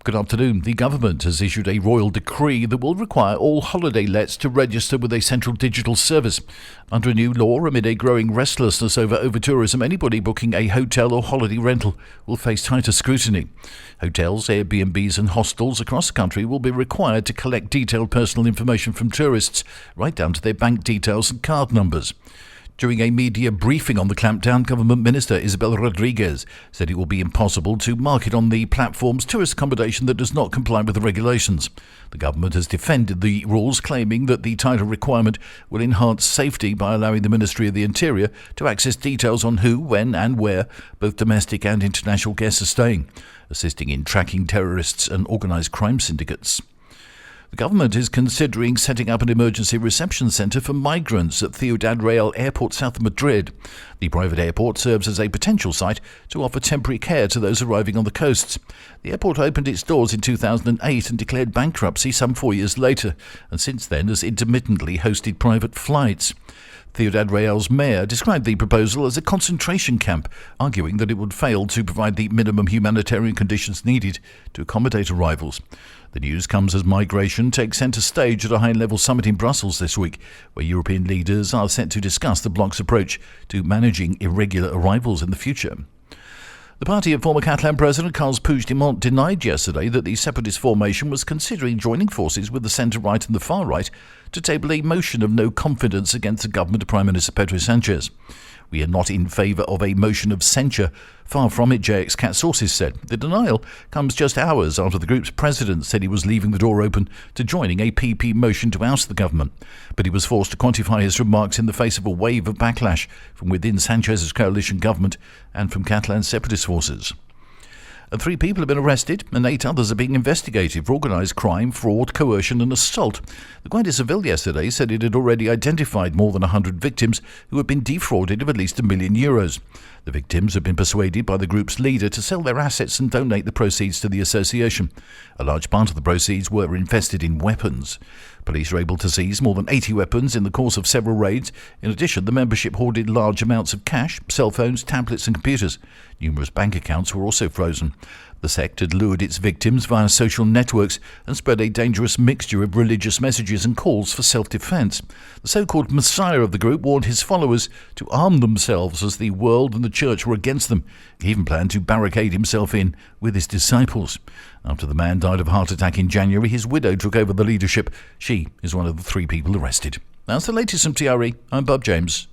Good afternoon. The government has issued a royal decree that will require all holiday lets to register with a central digital service. Under a new law, amid a growing restlessness over tourism, anybody booking a hotel or holiday rental will face tighter scrutiny. Hotels, Airbnbs and hostels across the country will be required to collect detailed personal information from tourists, right down to their bank details and card numbers. During a media briefing on the clampdown, Government Minister Isabel Rodriguez said it will be impossible to market on the platforms tourist accommodation that does not comply with the regulations. The government has defended the rules, claiming that the tighter requirement will enhance safety by allowing the Ministry of the Interior to access details on who, when and where both domestic and international guests are staying, assisting in tracking terrorists and organised crime syndicates. The government is considering setting up an emergency reception centre for migrants at Ciudad Real Airport south of Madrid. The private airport serves as a potential site to offer temporary care to those arriving on the coasts. The airport opened its doors in 2008 and declared bankruptcy some 4 years later, and since then has intermittently hosted private flights. Ciudad Real's mayor described the proposal as a concentration camp, arguing that it would fail to provide the minimum humanitarian conditions needed to accommodate arrivals. The news comes as migration takes centre stage at a high-level summit in Brussels this week, where European leaders are set to discuss the bloc's approach to managing irregular arrivals in the future. The party of former Catalan President Carles Puigdemont denied yesterday that the separatist formation was considering joining forces with the centre-right and the far-right to table a motion of no confidence against the government of Prime Minister Pedro Sánchez. "We are not in favour of a motion of censure. Far from it," JXCat sources said. The denial comes just hours after the group's president said he was leaving the door open to joining a PP motion to oust the government. But he was forced to quantify his remarks in the face of a wave of backlash from within Sánchez's coalition government and from Catalan separatist forces. 3 people have been arrested and 8 others are being investigated for organised crime, fraud, coercion and assault. The Guardia Civil yesterday said it had already identified more than 100 victims who had been defrauded of at least €1 million. The victims have been persuaded by the group's leader to sell their assets and donate the proceeds to the association. A large part of the proceeds were invested in weapons. Police were able to seize more than 80 weapons in the course of several raids. In addition, the membership hoarded large amounts of cash, cell phones, tablets and computers. Numerous bank accounts were also frozen. The sect had lured its victims via social networks and spread a dangerous mixture of religious messages and calls for self-defense. The so-called messiah of the group warned his followers to arm themselves as the world and the church were against them. He even planned to barricade himself in with his disciples. After the man died of a heart attack in January, his widow took over the leadership. She is one of the 3 people arrested. That's the latest from TRE. I'm Bob James.